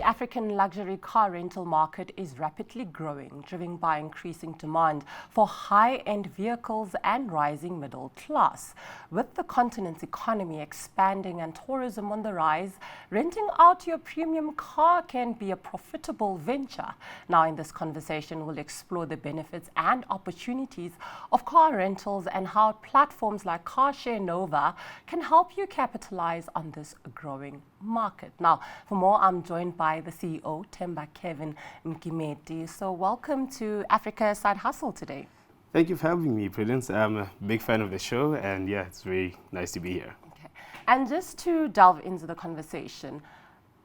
African luxury car rental market is rapidly growing, driven by increasing demand for high-end vehicles and rising middle class. With the continent's economy expanding and tourism on the rise, renting out your premium car can be a profitable venture. Now, in this conversation, we'll explore the benefits and opportunities of car rentals and how platforms like CarShareNova can help you capitalize on this growing market. Now, for more, I'm joined by the CEO, Kevin Themba Mgimeti. So welcome to Africa Side Hustle today. Thank you for having me, Prudence. I'm a big fan of the show, and yeah, it's very nice to be here. Okay. And just to delve into the conversation,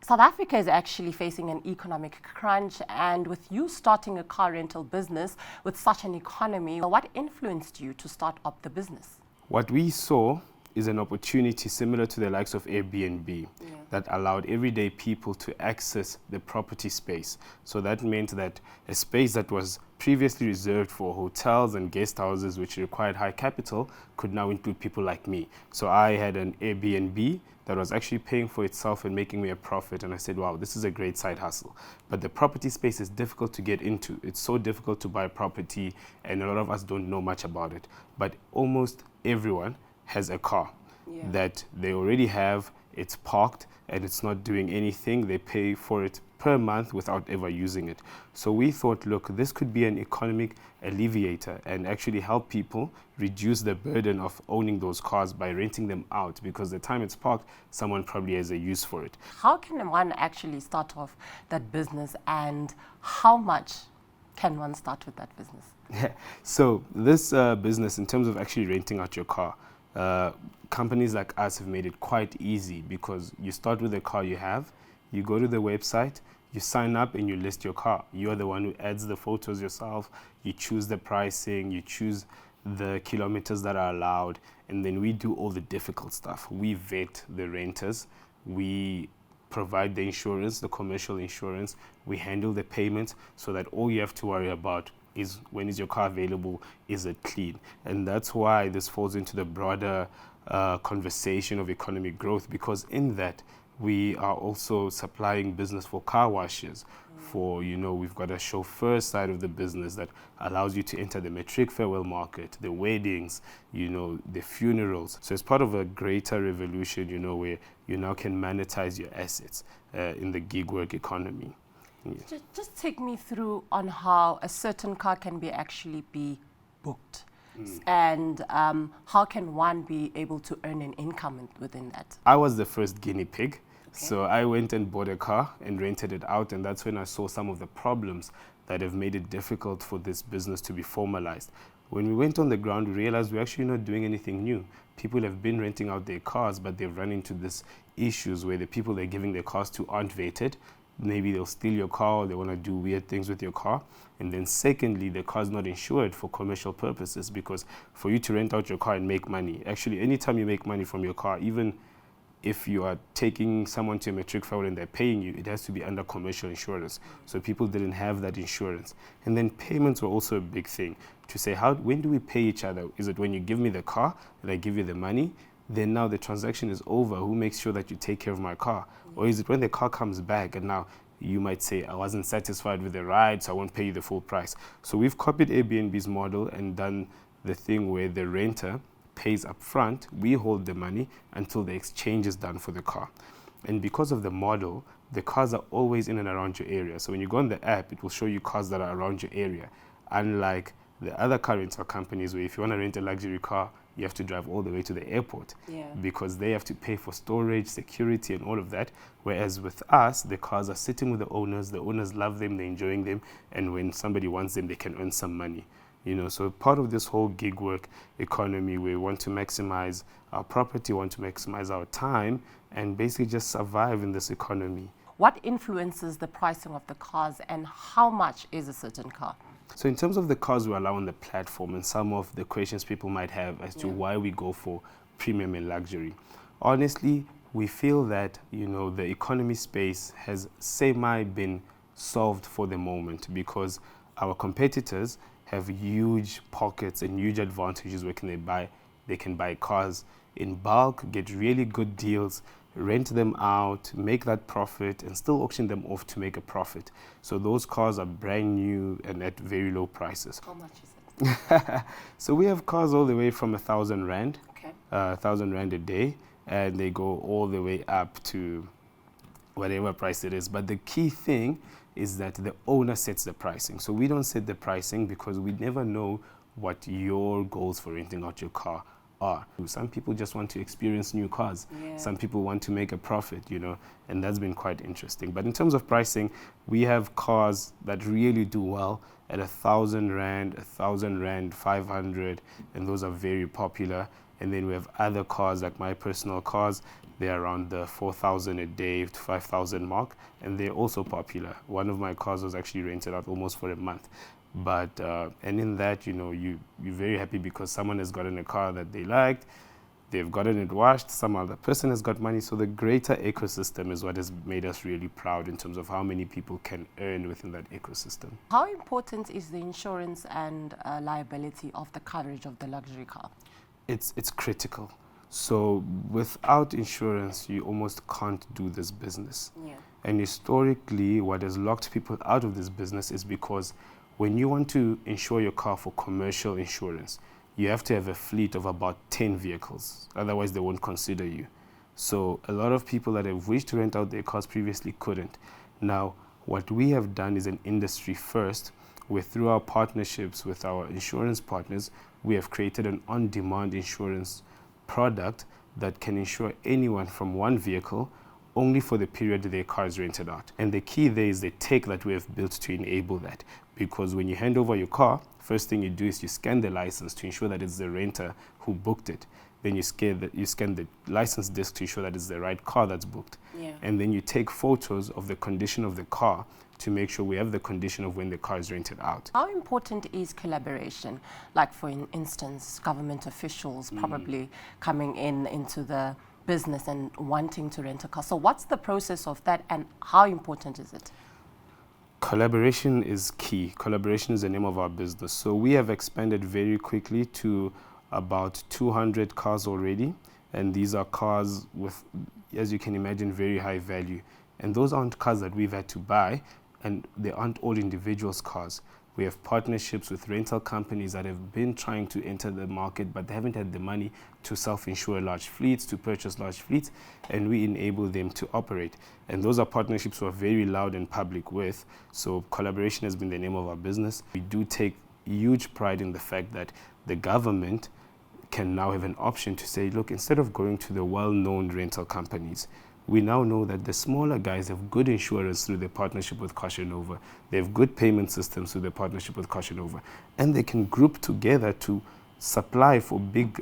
South Africa is actually facing an economic crunch, and with you starting a car rental business with such an economy, what influenced you to start up the business? What we saw is an opportunity similar to the likes of Airbnb that allowed everyday people to access the property space. So that meant that a space that was previously reserved for hotels and guest houses, which required high capital, could now include people like me. So I had an Airbnb that was actually paying for itself and making me a profit. And I said, wow, this is a great side hustle. But the property space is difficult to get into. It's so difficult to buy property, and a lot of us don't know much about it. But almost everyone has a car that they already have, it's parked, and it's not doing anything. They pay for it per month without ever using it. So we thought, look, this could be an economic alleviator and actually help people reduce the burden of owning those cars by renting them out, because the time it's parked, someone probably has a use for it. How can one actually start off that business, and how much can one start with that business? So this business, in terms of actually renting out your car, companies like us have made it quite easy, because you start with the car you have, you go to the website, you sign up and you list your car. You're the one who adds the photos yourself, you choose the pricing, you choose the kilometers that are allowed, and then we do all the difficult stuff. We vet the renters, we provide the insurance, the commercial insurance, we handle the payments, so that all you have to worry about is when is your car available, is it clean? And that's why this falls into the broader conversation of economic growth, because in that we are also supplying business for car washes. For, we've got a chauffeur side of the business that allows you to enter the matric farewell market, the weddings, the funerals. So it's part of a greater revolution, where you now can monetize your assets in the gig work economy. Yeah. Just take me through on how a certain car can actually be booked. And how can one be able to earn an income within that? I was the first guinea pig. So I went and bought a car and rented it out, and that's when I saw some of the problems that have made it difficult for this business to be formalized. When we went on the ground, we realized we're actually not doing anything new. People have been renting out their cars, but they've run into these issues where the people they're giving their cars to aren't vetted. Maybe they'll steal your car, or they want to do weird things with your car. And then secondly, the car's not insured for commercial purposes, because for you to rent out your car and make money, actually anytime you make money from your car, even if you are taking someone to a matric farewell and they're paying you, it has to be under commercial insurance. So people didn't have that insurance. And then payments were also a big thing. To say, when do we pay each other? Is it when you give me the car and I give you the money? Then now the transaction is over. Who makes sure that you take care of my car? Or is it when the car comes back and now you might say, I wasn't satisfied with the ride, so I won't pay you the full price. So we've copied Airbnb's model and done the thing where the renter pays up front, we hold the money until the exchange is done for the car. And because of the model, the cars are always in and around your area. So when you go on the app, it will show you cars that are around your area. Unlike the other car rental companies, where if you want to rent a luxury car, you have to drive all the way to the airport because they have to pay for storage, security, and all of that. Whereas with us, the cars are sitting with the owners love them, they're enjoying them, and when somebody wants them, they can earn some money. So part of this whole gig work economy, we want to maximize our property, want to maximize our time, and basically just survive in this economy. What influences the pricing of the cars, and how much is a certain car? So in terms of the cars we allow on the platform, and some of the questions people might have as to why we go for premium and luxury, honestly, we feel that the economy space has been solved for the moment, because our competitors have huge pockets and huge advantages where they can buy cars in bulk, get really good deals, rent them out, make that profit, and still auction them off to make a profit. So those cars are brand new and at very low prices. How much is it? So we have cars all the way from 1,000 rand, Okay. 1,000 rand a day, and they go all the way up to whatever price it is. But the key thing is that the owner sets the pricing. So we don't set the pricing because we never know what your goals for renting out your car are. Some people just want to experience new cars. Yeah. Some people want to make a profit, you know, and that's been quite interesting. But in terms of pricing, we have cars that really do well at 1,000 rand, 1,000 rand, 500, and those are very popular. And then we have other cars, like my personal cars, they're around the 4,000 a day to 5,000 mark, and they're also popular. One of my cars was actually rented out almost for a month. But, and in that, you know, you're very happy because someone has gotten a car that they liked, they've gotten it washed, some other person has got money. So the greater ecosystem is what has made us really proud in terms of how many people can earn within that ecosystem. How important is the insurance and liability of the coverage of the luxury car? It's critical. So without insurance, you almost can't do this business. Yeah. And historically, what has locked people out of this business is because when you want to insure your car for commercial insurance, you have to have a fleet of about 10 vehicles. Otherwise, they won't consider you. So a lot of people that have wished to rent out their cars previously couldn't. Now, what we have done is an industry first, where through our partnerships with our insurance partners, we have created an on-demand insurance product that can insure anyone from one vehicle only for the period their car is rented out. And the key there is the tech that we have built to enable that. Because when you hand over your car, first thing you do is you scan the license to ensure that it's the renter who booked it. Then you scan the license disc to ensure that it's the right car that's booked. Yeah. And then you take photos of the condition of the car to make sure we have the condition of when the car is rented out. How important is collaboration? Like, for instance, government officials probably coming into the business and wanting to rent a car. So what's the process of that, and how important is it? Collaboration is key. Collaboration is the name of our business. So we have expanded very quickly to about 200 cars already. And these are cars with, as you can imagine, very high value. And those aren't cars that we've had to buy, and they aren't all individuals' cars. We have partnerships with rental companies that have been trying to enter the market, but they haven't had the money to self-insure large fleets, to purchase large fleets, and we enable them to operate. And those are partnerships we're very loud and public with. So collaboration has been the name of our business. We do take huge pride in the fact that the government can now have an option to say, look, instead of going to the well-known rental companies, we now know that the smaller guys have good insurance through their partnership with CarShareNova. They have good payment systems through their partnership with CarShareNova. And they can group together to supply for big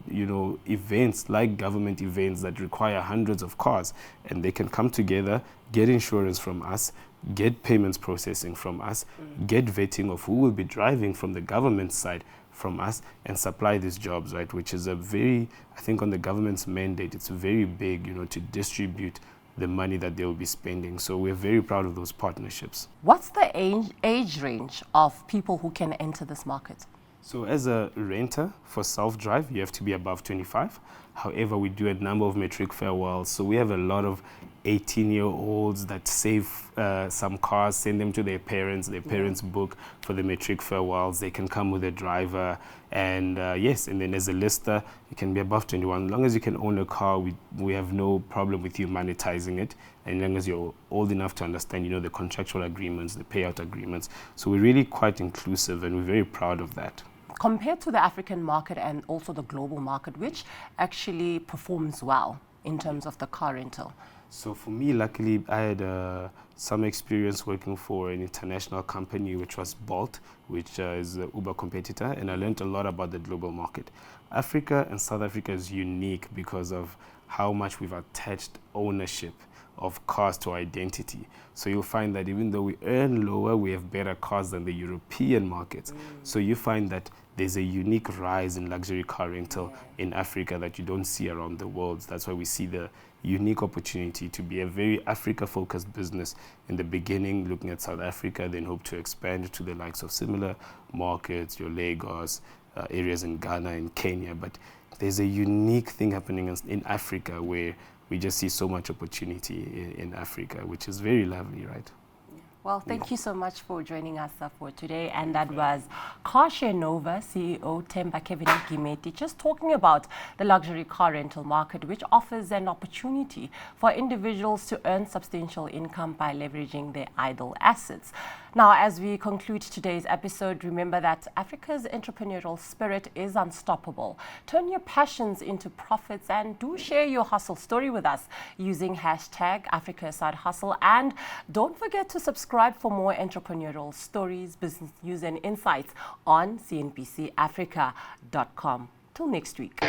events like government events that require hundreds of cars. And they can come together, get insurance from us, get payments processing from us, get vetting of who will be driving from the government side from us, and supply these jobs, right? Which is a very, I think on the government's mandate, it's very big, to distribute the money that they will be spending. So we're very proud of those partnerships. What's the age range of people who can enter this market? So as a renter for self-drive, you have to be above 25. However, we do a number of matric farewells. So we have a lot of 18-year-olds that save some cars, send them to their parents. Their parents book for the matric farewells. They can come with a driver. And yes, and then as a lister, you can be above 21. As long as you can own a car, we have no problem with you monetizing it. And as long as you're old enough to understand, the contractual agreements, the payout agreements. So we're really quite inclusive, and we're very proud of that. Compared to the African market and also the global market, which actually performs well in terms of the car rental? So for me, luckily, I had some experience working for an international company, which was Bolt, which is an Uber competitor, and I learned a lot about the global market. Africa and South Africa is unique because of how much we've attached ownership of cars to identity. So you'll find that even though we earn lower, we have better cars than the European markets. So you find that there's a unique rise in luxury car rental in Africa that you don't see around the world. That's why we see the unique opportunity to be a very Africa-focused business in the beginning, looking at South Africa, then hope to expand to the likes of similar markets, your Lagos, areas in Ghana and Kenya. But there's a unique thing happening in Africa where we just see so much opportunity in Africa, which is very lovely, right? Well, thank you so much for joining us for today. And that was CarShareNova CEO Kevin Themba Mgimeti, just talking about the luxury car rental market, which offers an opportunity for individuals to earn substantial income by leveraging their idle assets. Now, as we conclude today's episode, remember that Africa's entrepreneurial spirit is unstoppable. Turn your passions into profits and do share your hustle story with us using #AfricaSideHustle. And don't forget to subscribe for more entrepreneurial stories, business news and insights on CNBCAfrica.com. Till next week.